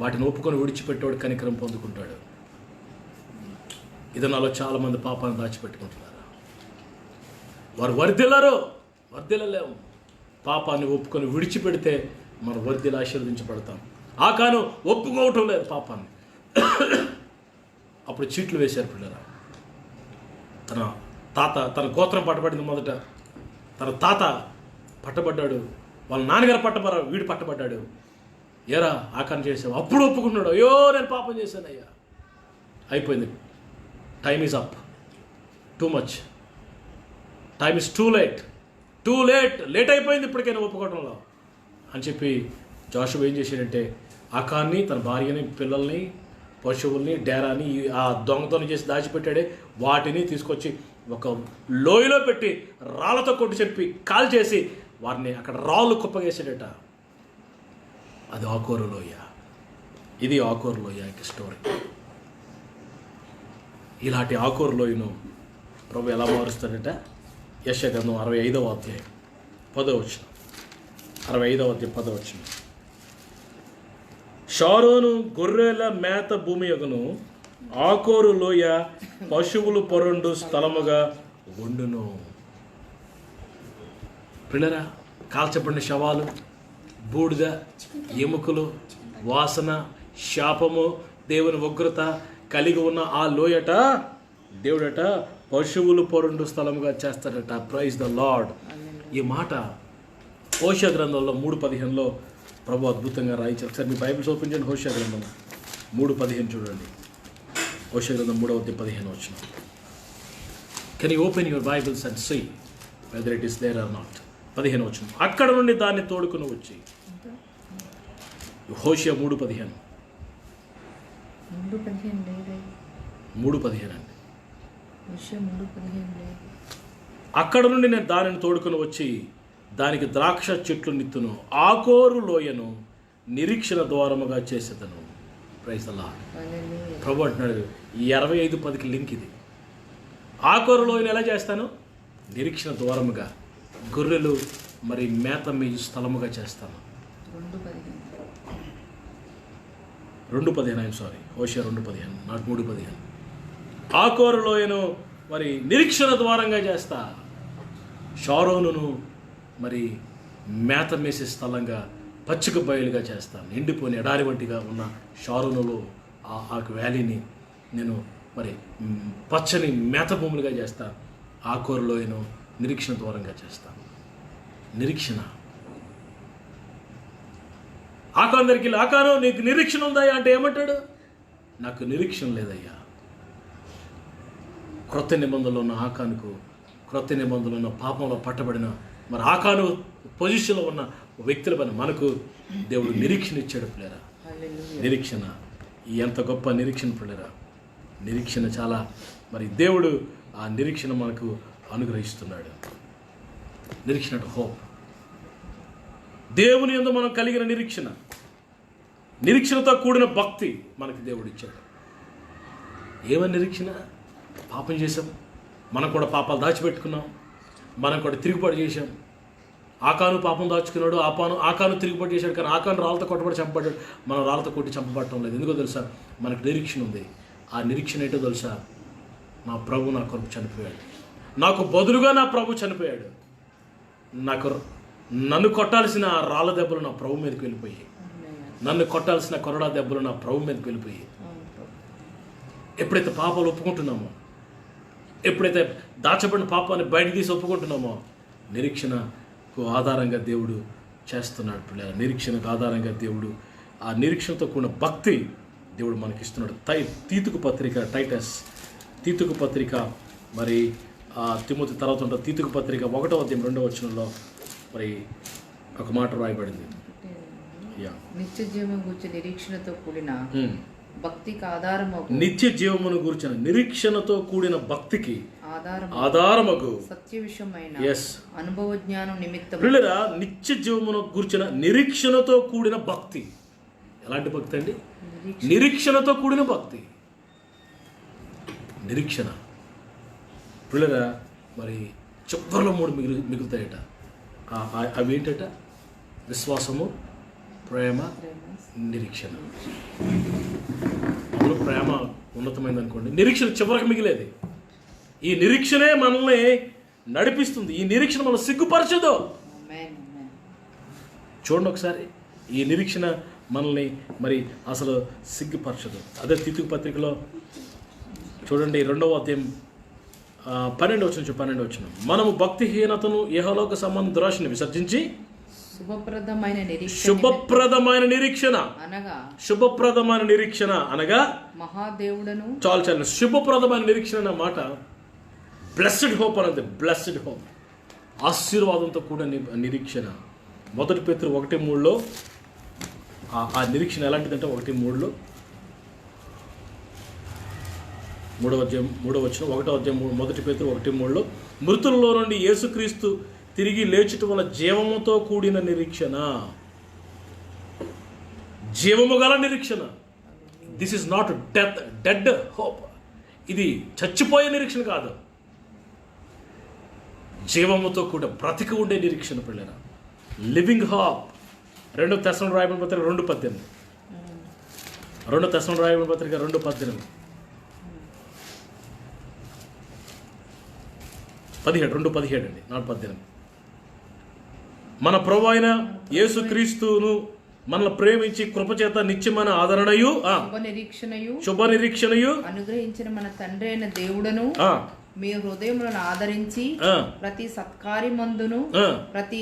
వాటిని ఒప్పుకొని విడిచిపెట్టేవాడు కనికరం పొందుకుంటాడు. ఇది నాలో చాలా మంది పాపాన్ని దాచిపెట్టుకుంటున్నారు. వారు వర్ధిల్లలేము. పాపాన్ని ఒప్పుకొని విడిచిపెడితే మన వర్ధిల్లి ఆశీర్వదించబడతాం. ఆకాను ఒప్పుకోవటం లేదు పాపాన్ని. అప్పుడు చీట్లు వేశారు పిల్లరా. తన గోత్రం పట్టబడింది మొదట. తన తాత పట్టబడ్డాడు, వాళ్ళ నాన్నగారు వీడు పట్టబడ్డాడు. ఏరా ఆకాను చేసావు? అప్పుడు ఒప్పుకున్నాడు, అయ్యో నేను పాపం చేశాను అయ్యా. అయిపోయింది. Time is up. Too much. Time is too late అయిపోయింది ఇప్పటికైనా ఒప్పుకోవడంలో అని చెప్పి జోషువ ఏం చేశాడంటే ఆకాన్ని, తన భార్యని, పిల్లల్ని, పశువుల్ని, డేరాని ఆ దొంగతనం చేసి దాచిపెట్టాడే వాటిని తీసుకొచ్చి ఒక లోయలో పెట్టి రాళ్ళతో కొట్టి చెప్పి కాల్ చేసి వారిని అక్కడ రాళ్ళు కుప్పగేసాడట. అది ఆకోరు లోయ. ఇది ఆకోరు లోయ స్టోరీ. ఇలాంటి ఆకోరు లోయను ప్రభు ఎలా మారుస్తాడట? యెషయా గ్రంథం 65వ అధ్యాయం 10వ వచనం. 65వ అధ్యాయం 10వ వచనం. షారోను గొర్రెల మేత భూమి యొగను, ఆకోరు లోయ పశువులు పొరండు స్థలముగా ఉండును. పిల్లరా, కాల్చబడిన శవాలు, బూడిద, ఎముకలు, వాసన, శాపము, దేవుని ఉగ్రత కలిగి ఉన్న ఆ లోయట దేవుడట పశువులు పొరుండు స్థలముగా చేస్తాడట. Praise the Lord. ఈ మాట హోషేయ గ్రంథంలో 3:15లో ప్రభు అద్భుతంగా రాయించారు. ఒకసారి మీ బైబిల్స్ ఓపెన్ చేయండి. హోషేయ గ్రంథం 3:15 చూడండి. హోషేయ గ్రంథం 3:15 can you open your Bibles and see whether it is there or not. 15 అక్కడ నుండి దాన్ని తోడుకుని వచ్చి. హోషేయ 3:15 అండి. అక్కడ నుండి నేను దానిని తోడుకుని వచ్చి దానికి ద్రాక్ష చెట్లు నిత్తును, ఆకోరు లోయను నిరీక్షణ ద్వారముగా చేసేదను. Praise the lord. ప్రభు అంటున్నాడు, ఈ 25:10కి లింక్ ఇది. ఆకోరు లోయను ఎలా చేస్తాను? నిరీక్షణ ద్వారముగా, గొర్రెలు మరి మేత మేయు స్థలముగా చేస్తాను. 2:15 సారీ, హోషేయ 2:15 నాట్ 3:15. ఆకోరు లోయను మరి నిరీక్షణ ద్వారంగా చేస్తా, షారోనును మరి మేత మేసే స్థలంగా, పచ్చిక బయలుగా చేస్తాను. ఎండిపోయిన ఎడారి వంటిగా ఉన్న షారోనులో ఆ వ్యాలీని నేను మరి పచ్చని మేత భూములుగా చేస్తా. ఆకోరు లోయను నిరీక్షణ ద్వారంగా చేస్తాను. నిరీక్షణ. ఆకాను దగ్గరికి వెళ్ళి, ఆకాను నీకు నిరీక్షణ ఉందయ్యా అంటే ఏమంటాడు? నాకు నిరీక్షణ లేదయ్యా. క్రొత్త నిబంధనలో ఉన్న ఆకానుకు, క్రొత్త నిబంధనలో ఉన్న పాపంలో పట్టబడిన మరి ఆకాను పొజిషన్లో ఉన్న వ్యక్తుల పైన మనకు దేవుడు నిరీక్షణ ఇచ్చాడు పిల్లరా. నిరీక్షణ ఎంత గొప్ప నిరీక్షణ పిల్లరా. నిరీక్షణ చాలా మరి దేవుడు ఆ నిరీక్షణ మనకు అనుగ్రహిస్తున్నాడు. నిరీక్షణ హోప్. దేవుని యందు మనం కలిగిన నిరీక్షణ, నిరీక్షణతో కూడిన భక్తి మనకి దేవుడు ఇచ్చాడు. ఏమని నిరీక్షణ? పాపం చేసాం, మనం కూడా పాపాలు దాచిపెట్టుకున్నాం, మనం కూడా తిరుగుబాటు చేశాం. ఆకాను పాపం దాచుకున్నాడు, ఆకాను తిరుగుబాటు చేశాడు. కానీ ఆకాను రాళ్ళతో కొట్టబడి చంపబడ్డాడు, మనం రాళ్ళతో కొట్టి చంపబడటం లేదు. ఎందుకో తెలుసా? మనకు నిరీక్షణ ఉంది. ఆ నిరీక్షణ ఏంటో తెలుసా? నా ప్రభు నా కొరకు చనిపోయాడు, నాకు బదులుగా నా ప్రభు చనిపోయాడు. నన్ను కొట్టాల్సిన రాళ్ళ దెబ్బలు నా ప్రభు మీదకి వెళ్ళిపోయి, నన్ను కొట్టాల్సిన కొరడా దెబ్బలు నా ప్రభు మీదకి వెళ్ళిపోయి. ఎప్పుడైతే పాపాలు ఒప్పుకుంటున్నామో, ఎప్పుడైతే దాచబడిన పాపాన్ని బయట తీసి ఒప్పుకుంటున్నామో, నిరీక్షణకు ఆధారంగా దేవుడు చేస్తున్నాడు పిల్లలు. నిరీక్షణకు ఆధారంగా దేవుడు ఆ నిరీక్షణతో కూడిన భక్తి దేవుడు మనకి ఇస్తున్నాడు. తీతుకు పత్రిక మరి తిమోతి తర్వాత ఉంటుంది. తీతుకు పత్రిక 1:2 మరి ఒక మాట రాయబడింది. నిత్య జీవము గురించి నిరీక్షణతో కూడిన భక్తికి ఆధారమగు, నిత్య జీవమును గురించిన నిరీక్షణతో కూడిన భక్తికి ఆధారమగు సత్య విషయమైన అనుభవ జ్ఞానం నిమిత్తం పిల్లరా, నిత్య జీవమును గురించిన నిరీక్షణతో కూడిన భక్తి. ఎలాంటి భక్తి అండి? నిరీక్షణతో కూడిన భక్తి. నిరీక్షణ పిల్లరా మరి చివరిలో 3 మిగులుతాయట. అవి ఏంటట? విశ్వాసము, ప్రేమ, నిరీక్షణ. అందులో ప్రేమ ఉన్నతమైంది అనుకోండి, నిరీక్షణ చివరికి మిగిలేది. ఈ నిరీక్షణే మనల్ని నడిపిస్తుంది. ఈ నిరీక్షణ మనం సిగ్గుపరచదు. చూడండి ఒకసారి, ఈ నిరీక్షణ మనల్ని మరి అసలు సిగ్గుపరచదు. అదే తీతుకు పత్రికలో చూడండి 2వ అధ్యాయం 12 మనము భక్తిహీనతను యెహోవాకు సంబంధ దురాశను విసర్జించి శుభప్రదమైన నిరీక్షణ అనగా మహాదేవుడను చాలు శుభప్రదమైన నిరీక్షణ అన్న మాట బ్లెస్డ్ హోప్ అనేది. బ్లెస్డ్ హోప్, ఆశీర్వాదంతో కూడిన నిరీక్షణ. 1 పేతురు 1:3 ఆ నిరీక్షణ ఎలాంటిదంటే 1:3 1వ అధ్యాయం 1 పేతురు 1:3 మృతుల్లో నుండి యేసుక్రీస్తు తిరిగి లేచుట వల్ల జీవముతో కూడిన నిరీక్షణ, జీవము గల నిరీక్షణ. This is not dead hope. ఇది చచ్చిపోయే నిరీక్షణ కాదు, జీవముతో కూడా బ్రతికి ఉండే నిరీక్షణ పిల్లరా. Living hope. 2 తెస్సలోనికీయులకు రాయబడిన పత్రిక 2:18 2:17 అండి, నాట్ 18. మన ప్రభువు అయిన యేసుక్రీస్తును మనల్ని ప్రేమించి కృపచేత నిత్యమైన ఆదరణయు శుభ నిరీక్షణయు అనుగ్రహించిన మన తండ్రి అయిన దేవుడను మీ హృదయములను ఆదరించి ప్రతి సత్కార్యమందును ప్రతి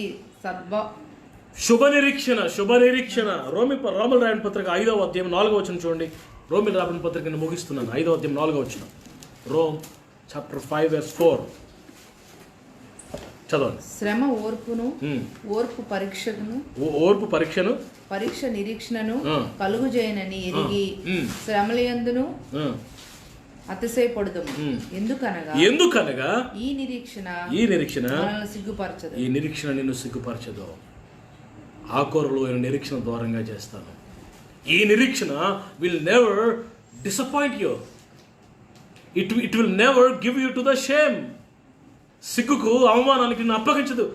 శుభ నిరీక్షణ. రోమిల రాయని పత్రిక 5వ అధ్యాయం 4వ వచనం చూడండి. రోమిల రాయని పత్రికను ముగిస్తున్నాను. 5వ అధ్యాయం 4వ వచనం. రోమ్ చాప్టర్ 5 verse 4 చదవండి. శ్రమ ఓర్పును, ఓర్పు పరీక్షను, పరీక్ష నిరీక్షణను కలుగు చేయనని ఎరిగి శ్రమలయందును అతిశయపడుదుము. ఎందుకనగా ఈ నిరీక్షణ సిగ్గుపరచదు. ఈ నిరీక్షణ నిన్ను సిగ్గుపరచదు. ఆకోరులో నిరీక్షణ ద్వారంగా చేస్తాను. ఈ నిరీక్షణ will never disappoint you. It will never give you to the shame. సిగ్గుకు, అవమానానికి నిన్ను అప్పగించదు.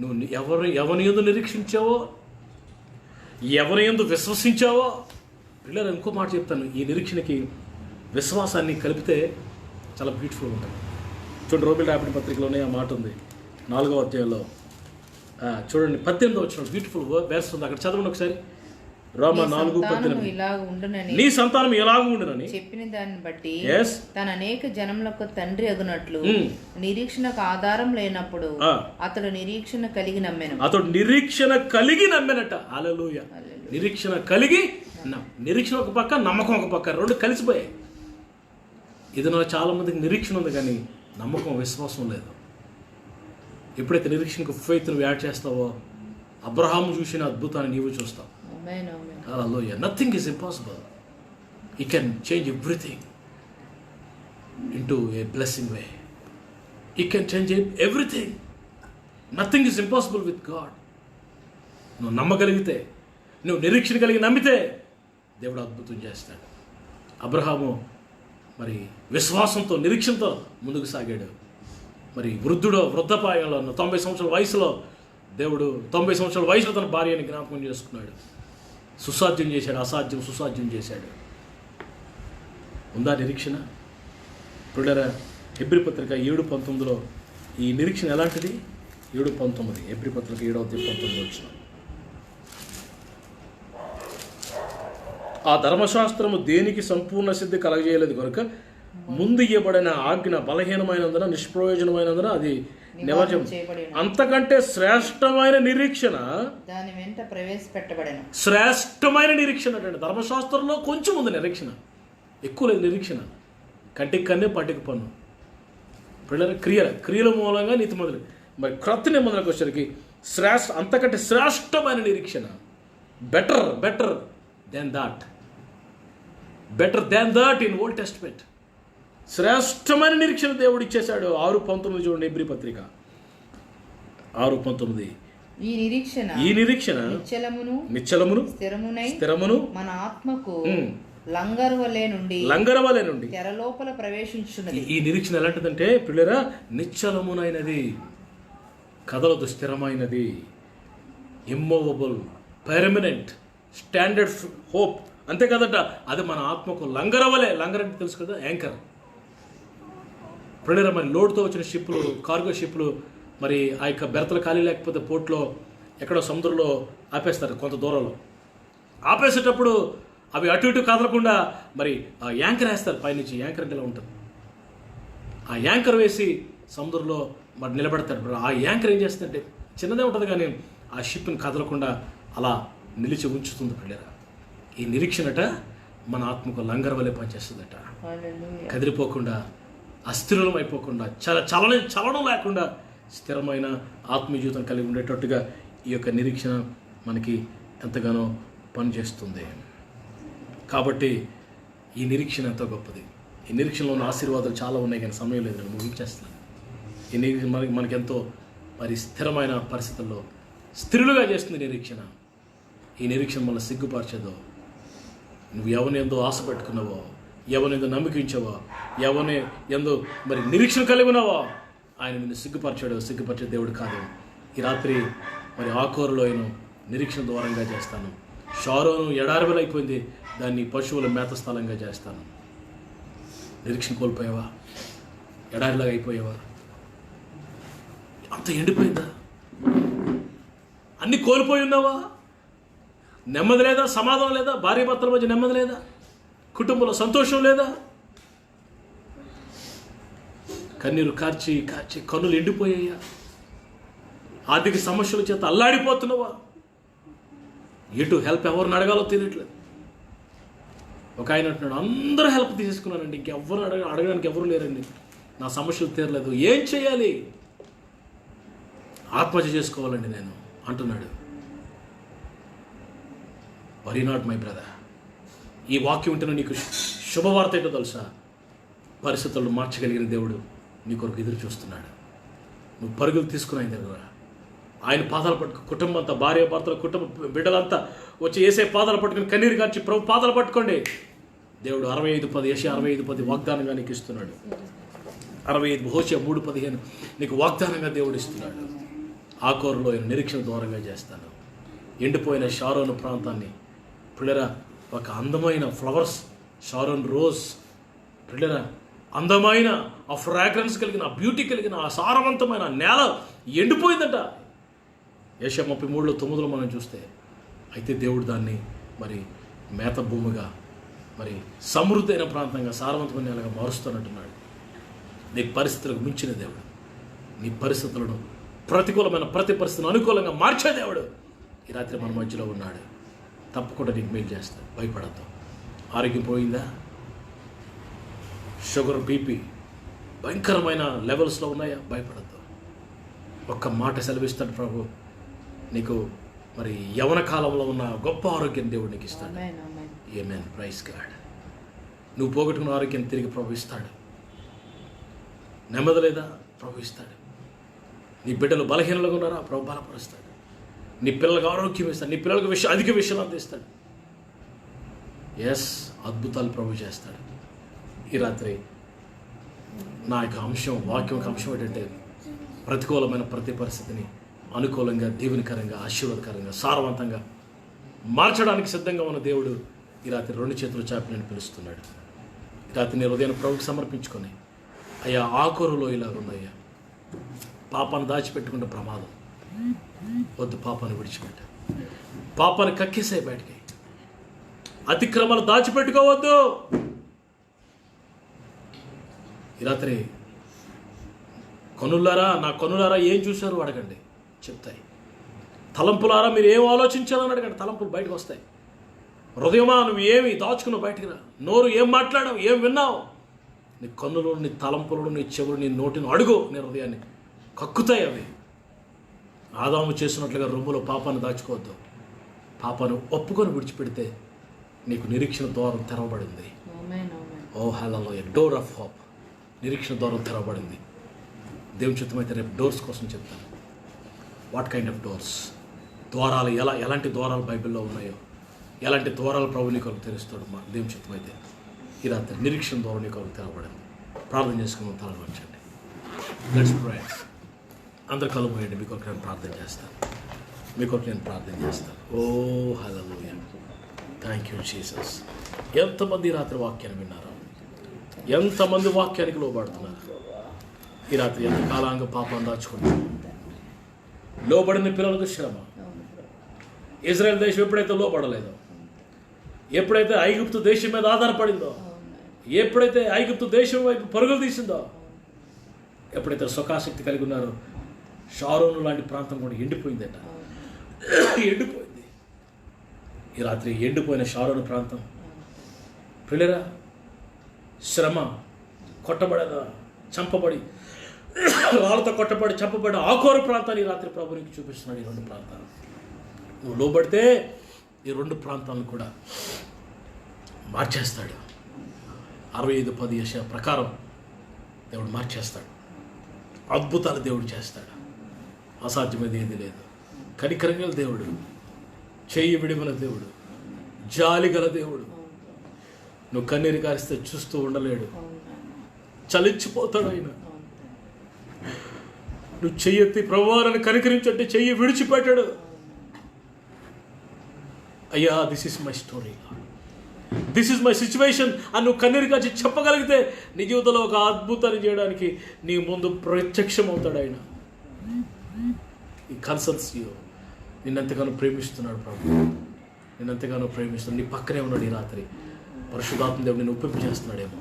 నువ్వు ఎవరి యందు నిరీక్షించావో, ఎవరి యందు విశ్వసించావో. పిల్లలు ఇంకో మాట చెప్తాను. ఈ నిరీక్షణకి విశ్వాసాన్ని కలిపితే చాలా బ్యూటిఫుల్ ఉంటుంది. చూడండి, రోమిల రాయని పత్రికలోనే ఆ మాట ఉంది. 4వ అధ్యాయంలో చూడండి 18వ వచనం బ్యూటిఫుల్ వెర్స్ ఉంది. అక్కడ చదవండి ఒకసారి. రోమా 4:18 నీ సంతానం ఎలాగూ ఉండునని చెప్పిన దాన్ని బట్టి తన అనేక జనములకు తండ్రి అగునట్లు నిరీక్షణకు ఆధారం లేనప్పుడు అతడు నిరీక్షణ కలిగి నమ్మెనట. హల్లెలూయా. నిరీక్షణ కలిగి, నిరీక్షణ ఒక పక్క, నమ్మకం ఒక పక్క, రెండు కలిసిపోయాయి. ఇది చాలా మందికి నిరీక్షణ ఉంది కానీ నమ్మకం, విశ్వాసం లేదు. ఎప్పుడైతే నిరీక్షణకు ఫెయిత్ నువ్వు యాడ్ చేస్తావో, అబ్రహాము చూసిన అద్భుతాన్ని నీవు చూస్తావు. Hallelujah. Nothing is impossible. He can change everything into a blessing way. He can change everything. Nothing is impossible with God. నువ్వు నమ్మగలిగితే, నువ్వు నిరీక్షణ కలిగి నమ్మితే దేవుడు అద్భుతం చేస్తాడు. అబ్రహాము మరి విశ్వాసంతో, నిరీక్షణతో ముందుకు సాగాడు. మరి వృద్ధపాయంలో 90 సంవత్సరాల వయసులో దేవుడు 90 సంవత్సరాల వయసులో తన భార్యని జ్ఞాపకం చేసుకున్నాడు. సుసాధ్యం చేశాడు, అసాధ్యం సుసాధ్యం చేశాడు. ఉందా నిరీక్షణ? పిల్లరా, హెబ్రీ పత్రిక 7:19 ఈ నిరీక్షణ ఎలాంటిది? 7:19 హెబ్రీ పత్రిక 7:19 వచ్చిన ఆ ధర్మశాస్త్రము దేనికి సంపూర్ణ సిద్ధి కలగజేయలేదు కనుక ముందు ఇవ్వబడిన ఆజ్ఞ బలహీనమైనందున, నిష్ప్రయోజనమైనందున అది నివజం. అంతకంటే శ్రేష్టమైన నిరీక్షణ దాని వెంట ప్రవేశపెట్టబడెను. శ్రేష్టమైన నిరీక్షణ అంటే ధర్మశాస్త్రంలో కొంచెం ఉంది నిరీక్షణ, ఎక్కువ లేదు నిరీక్షణ. కంటికి కన్నే, పట్టికి పన్ను. పిల్లల క్రియల మూలంగా నీతి మొదలు. మరి క్రొత్త నిబంధనకు వచ్చరికి అంతకంటే శ్రేష్టమైన నిరీక్షణ. Better than that in Old Testament. శ్రేష్టమైన నిరీక్షణ దేవుడు ఇచ్చేశాడు. 6:19 చూడండి, హెబ్రీ పత్రిక 6:19. ఈ నిరీక్షణ నిశ్చలమును స్థిరమును మన ఆత్మకు లంగరువలే నుండి తెర లోపల ప్రవేశించున్నది. ఈ నిరీక్షణ ఎలాంటిదంటే పిల్లరా, నిశ్చలమునైనది, కదలదు, స్థిరమైనది, ఇమ్మూవబుల్, పర్మనెంట్, స్టాండర్డ్ హోప్. అంతే కదట, అది మన ఆత్మకు లంగరవలే. లంగర్ అంటే తెలుసు కదా, యాంకర్. పిల్లరా, మరి లోడ్తో వచ్చిన షిప్లు, కార్గో షిప్లు మరి ఆ యొక్క బెర్తలు ఖాళీ లేకపోతే పోర్ట్లో ఎక్కడో సముద్రంలో ఆపేస్తారు. కొంత దూరంలో ఆపేసేటప్పుడు అవి అటు ఇటు కదలకుండా మరి ఆ యాంకర్ వేస్తారు పైనుంచి. యాంకర్ అంటే ఇలా ఉంటుంది. ఆ యాంకర్ వేసి సముద్రంలో మరి నిలబెడతాడు. ఆ యాంకర్ ఏం చేస్తుందంటే చిన్నదే ఉంటుంది కానీ ఆ షిప్ని కదలకుండా అలా నిలిచి ఉంచుతుంది. పిల్లరా, ఈ నిరీక్షణట మన ఆత్మకు లంగర్ వలె పనిచేస్తుందట. కదిలిపోకుండా, అస్థిరం అయిపోకుండా, చలనం లేకుండా స్థిరమైన ఆత్మీయ జీవితం కలిగి ఉండేటట్టుగా ఈ యొక్క నిరీక్షణ మనకి ఎంతగానో పనిచేస్తుంది. కాబట్టి ఈ నిరీక్షణ ఎంతో గొప్పది. ఈ నిరీక్షణలో ఉన్న ఆశీర్వాదాలు చాలా ఉన్నాయి కానీ సమయం లేదు, నేను ముగించేస్తాను. ఈ నిరీక్షణ మనకెంతో మరి స్థిరమైన పరిస్థితుల్లో స్థిరులుగా చేస్తుంది నిరీక్షణ. ఈ నిరీక్షణ మన సిగ్గుపరచదో. నువ్వు ఎవరిని ఎంతో ఆశ పెట్టుకున్నావో, ఎవరిని ఎంతో నమ్మకించావో, ఎవరిని ఎంతో మరి నిరీక్షణ కలిగి ఉన్నావో, ఆయన నిన్ను సిగ్గుపరిచే దేవుడు కాదు. ఈ రాత్రి మరి ఆకోరులో ఆయన నిరీక్షణ ద్వారంగా చేస్తాను. షారోను ఎడారివలైపోయింది, దాన్ని పశువుల మేత స్థలంగా చేస్తాను. నిరీక్షణ కోల్పోయావా? ఎడారిలాగా అయిపోయావా? అంత ఎండిపోయిందా? అన్నీ కోల్పోయి ఉన్నావా? నెమ్మది లేదా? సమాధానం లేదా? భార్యాభర్తల మధ్య నెమ్మది లేదా? కుటుంబంలో సంతోషం లేదా? కన్నీరు కార్చి కార్చి కన్నులు ఎండిపోయాయా? ఆర్థిక సమస్యల చేత అల్లాడిపోతున్నావా? ఎటు హెల్ప్ ఎవరిని అడగాలో తెలియట్లేదు. ఒక ఆయన అంటున్నాడు, అందరూ హెల్ప్ తీసుకున్నానండి, ఇంకెవ్వరు అడగడానికి ఎవరు లేరండి, నా సమస్యలు తీరలేదు, ఏం చేయాలి? ఆత్మహత్య చేసుకోవాలండి నేను అంటున్నాడు. Worry not my brother. ఈ వాక్యం ఉంటేనే నీకు శుభవార్త ఏంటో తెలుసా? పరిస్థితులను మార్చగలిగిన దేవుడు నీ కొరకు ఎదురు చూస్తున్నాడు. నువ్వు పరుగులు తీసుకుని ఆయన దగ్గర, ఆయన పాదాలు పట్టుకు, కుటుంబం అంతా, భార్య భర్తల కుటుంబ బిడ్డలంతా వచ్చి ఏసే పాదాలు పట్టుకుని కన్నీరు కార్చి ప్రభు పాదాలు పట్టుకోండి. దేవుడు 65:10 యెషయా 65:10 వాగ్దానంగా నీకు ఇస్తున్నాడు. 65 హోషేయ 3:15 నీకు వాగ్దానంగా దేవుడు ఇస్తున్నాడు. ఆకోరులో నిరీక్షణ దూరంగా చేస్తాను. ఎండిపోయిన షారోను ప్రాంతాన్ని పిల్లరా ఒక అందమైన ఫ్లవర్స్, షారోన్ రోజ్ పిల్లరా, అందమైన ఆ ఫ్రాగ్రెన్స్ కలిగిన, ఆ బ్యూటీ కలిగిన, ఆ సారవంతమైన నేల ఎండిపోయిందట. యెషయా 33:9 మనం చూస్తే, అయితే దేవుడు దాన్ని మరి మేత భూమిగా, మరి సమృద్ధైన ప్రాంతంగా, సారవంతమైన నేలగా మారుస్తానంటున్నాడు. నీ పరిస్థితులకు మించిన దేవుడు, నీ పరిస్థితులను, ప్రతికూలమైన ప్రతి పరిస్థితిని అనుకూలంగా మార్చే దేవుడు ఈ రాత్రి మన మధ్యలో ఉన్నాడు. తప్పకుండా నీకు మేలు చేస్తాడు, భయపడద్దు. ఆరోగ్యం పోయిందా? షుగర్, బీపీ భయంకరమైన లెవెల్స్లో ఉన్నాయా? భయపడద్దు. ఒక్క మాట సెలవిస్తాడు ప్రభు, నీకు మరి యవన కాలంలో ఉన్న గొప్ప ఆరోగ్యం దేవుడు నీకు ఇస్తాడు. ఆమేన్. Praise God. నువ్వు పోగొట్టుకున్న ఆరోగ్యం తిరిగి ప్రభు ఇస్తాడు. నెమ్మది లేదా? ప్రభు ఇస్తాడు. నీ బిడ్డలు బలహీనలుగా ఉన్నారా? ప్రభు బలపరుస్తాడు. నీ పిల్లలకు ఆరోగ్యం ఇస్తాడు. నీ పిల్లలకు అధిక విషయాలు ఇస్తాడు. ఎస్, అద్భుతాలు ప్రభు చేస్తాడు. ఈ రాత్రి నా యొక్క అంశం, వాక్యం యొక్క అంశం ఏంటంటే, ప్రతికూలమైన ప్రతి పరిస్థితిని అనుకూలంగా, దీవెనకరంగా, ఆశీర్వాదకరంగా, సారవంతంగా మార్చడానికి సిద్ధంగా ఉన్న దేవుడు ఈ రాత్రి 2 చేతులు చాపి నేను పిలుస్తున్నాడు. ఈ రాత్రి నేను ఉదయం ప్రభుకి సమర్పించుకొని, అయ్యా ఆకోరులో ఇలాగ ఉందయ్యా, పాపాన్ని దాచిపెట్టుకున్న ప్రమాదం వద్దు, పాపాన్ని విడిచిపెట్ట, పాపాన్ని కక్కేసాయి బయటికి, అతిక్రమాలు దాచిపెట్టుకోవద్దు. ఈ రాత్రి కనులారా, నా కనులారా ఏం చూశారు అడగండి, చెప్తాయి. తలంపులారా మీరు ఏం ఆలోచించాలని అడగండి, తలంపులు బయటకు వస్తాయి. హృదయమా నువ్వు ఏమి దాచుకున్నావు బయటికి రా. నోరు ఏం మాట్లాడావు, ఏం విన్నావు, నీ కన్నులు, నీ తలంపులు, నీ చెవులు, నీ నోటిని అడుగు, నీ హృదయాన్ని కక్కుతాయి అవి. ఆదాము చేసినట్లుగా రొమ్ములో పాపాన్ని దాచుకోవద్దు. పాపాన్ని ఒప్పుకొని విడిచిపెడితే నీకు నిరీక్షణ ద్వారం తెరవబడింది. ఓ హల్లెలూయా. డోర్ ఆఫ్ హోప్, నిరీక్షణ ద్వారం తెరవబడింది. దేవుని చిత్తమైతే రేపు డోర్స్ కోసం చెప్తాను. వాట్ కైండ్ ఆఫ్ డోర్స్, ద్వారాలు, ఎలాంటి ద్వారాలు బైబిల్లో ఉన్నాయో, ఎలాంటి ద్వారాలు ప్రభు నీ కొరకు తెరుస్తాడు. మా దేవుని చిత్తమైతే ఈ రాత్రి నిరీక్షణ ద్వారం నీ కొరకు తెరవబడింది. ప్రార్థన చేసుకుని తలను వచ్చండి. Let's pray. అందరు కళ్ళు మూయండి. మీ కొరకు నేను ప్రార్థన చేస్తాను. మీ కొరకు నేను ప్రార్థన చేస్తాను. ఓ హల్లెలూయా. Thank you Jesus. ఎంతమంది రాత్రి వాక్యాన్ని విన్నారు? ఎంతమంది వాక్యానికి లోబడుతున్నారు? ఈ రాత్రి ఎంత కాలంగా పాపం దాచుకుంటున్నారు? లోబడిన పిల్లలకు శ్రమ. ఇజ్రాయెల్ దేశం ఎప్పుడైతే లోబడలేదో, ఎప్పుడైతే ఐగుప్తు దేశం మీద ఆధారపడిందో, ఎప్పుడైతే ఐగుప్తు దేశం వైపు పరుగులు తీసిందో, ఎప్పుడైతే సుఖాసక్తి కలిగి ఉన్నారో, షారోను లాంటి ప్రాంతం కూడా ఎండిపోయిందట. ఎండిపోయింది. ఈ రాత్రి ఎండిపోయిన షారోను ప్రాంతం పిల్లరా, శ్రమ, కొట్టబడేద, చంపబడి, వాళ్ళతో కొట్టబడి చంపబడి ఆకోరు ప్రాంతాన్ని ఈ రాత్రి ప్రభు నీకు చూపిస్తున్నాడు. ఈ 2 ప్రాంతాలు నువ్వు లోబడితే ఈ 2 ప్రాంతాలను కూడా మార్చేస్తాడు. 65:10 యెషయా ప్రకారం దేవుడు మార్చేస్తాడు. అద్భుతాలు దేవుడు చేస్తాడు. అసాధ్యమైనది ఏది లేదు. కనికరంగల దేవుడు, చెయ్యి విడిమల దేవుడు, జాలి గల దేవుడు. నువ్వు కన్నీరు కారిస్తే చూస్తూ ఉండలేడు, చలించిపోతాడు ఆయన. నువ్వు చెయ్యెత్తి ప్రభువాలను కనికరించంటే చెయ్యి విడిచిపెట్టాడు. అయ్యా, this is my story, this is my situation అని నువ్వు కన్నీరు కాచి చెప్పగలిగితే నీ జీవితంలో ఒక అద్భుతాన్ని చేయడానికి నీ ముందు ప్రత్యక్షం అవుతాడు ఆయన. ఈ కన్సల్ట్స్ యూ. నిన్నెంతగానో ప్రేమిస్తున్నాడు ప్రభు, నిన్నెంతగానో ప్రేమిస్తున్నాడు. నీ పక్కనే ఉన్నాడు. ఈ రాత్రి పరిశుద్ధాత్మ దేవుడు నిన్ను ఒప్పింపు చేస్తున్నాడేమో.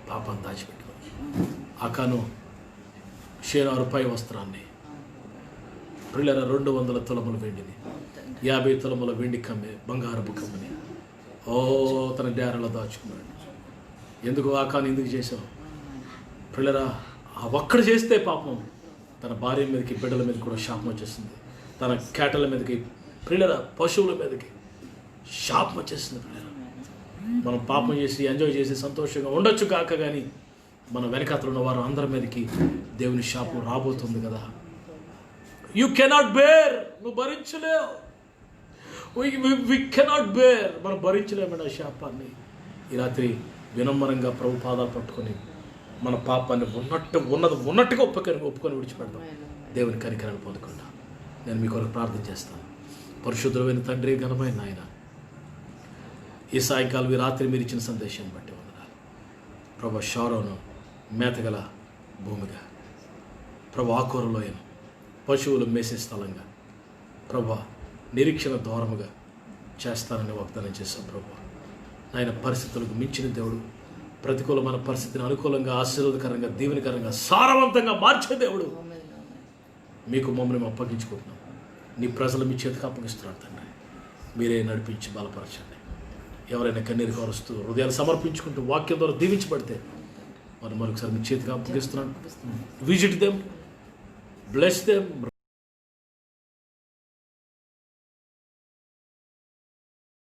పాపాన్ని దాచిపెట్టుకో. ఆకాను షేనారు పై వస్త్రాన్ని ప్రియులారా 200 తులముల వెండిని 50 తులముల వెండి కమ్మి బంగారపు కమ్మని తన డేరలో దాచుకున్నాడు. ఎందుకు ఆకాను ఎందుకు చేశావు? ప్రియులారా ఆ ఒక్కడు చేస్తే పాపం తన భార్య మీదకి బిడ్డల మీద కూడా శాపం వచ్చేస్తుంది. తన కేటల మీదకి ప్రియులారా పశువుల మీదకి శాపం వచ్చేస్తుంది. ప్రియులారా మనం పాపం చేసి ఎంజాయ్ చేసి సంతోషంగా ఉండొచ్చు కాక కానీ మన వెనకాతలు ఉన్న వారు అందరి మీదకి దేవుని శాపం రాబోతుంది కదా. యూ కెనాట్ బేర్, నువ్వు భరించలేవు. వి కెనాట్ బేర్, మనం భరించలేమండి ఆ శాపాన్ని. ఈ రాత్రి వినమ్రంగా ప్రభు పాదాలు పట్టుకొని మన పాపాన్ని ఉన్నట్టుగా ఒప్పుకొని విడిచిపెడదాం. దేవుని కనికరాన్ని పొందుకుందాం. నేను మీ కొరకు ప్రార్థన చేస్తాను. పరిశుద్ధమైన తండ్రి, ఘనమైన నాయన, ఈ సాయంకాలం ఈ రాత్రి మీరు ఇచ్చిన సందేశం బట్టి వందనాలు ప్రభు. షారోను మేతగల భూమిగా, ప్రభు ఆకూరలోయను పశువులు మేసే స్థలంగా, ప్రభు నిరీక్షణ ద్వారముగా చేస్తానని వాగ్దానం చేశాం. ప్రభు నాయన పరిస్థితులకు మించిన దేవుడు, ప్రతికూలమైన పరిస్థితిని అనుకూలంగా, ఆశీర్వాదకరంగా, దీవెనకరంగా, సారవంతంగా మార్చే దేవుడు, మీకు మమ్మల్ని అప్పగించుకుంటున్నాం. నీ ప్రజలు మీ చేతికి అప్పగిస్తున్నారు తండ్రి. మీరే నడిపించి బలపరచండి. ఎవరైనా కన్నీరు కోరుస్తూ హృదయాలు సమర్పించుకుంటూ వాక్యం ద్వారా దీవించబడితే వారు మరొకసారి మీ చేతికి అప్పగిస్తున్నాను. Visit them, bless them.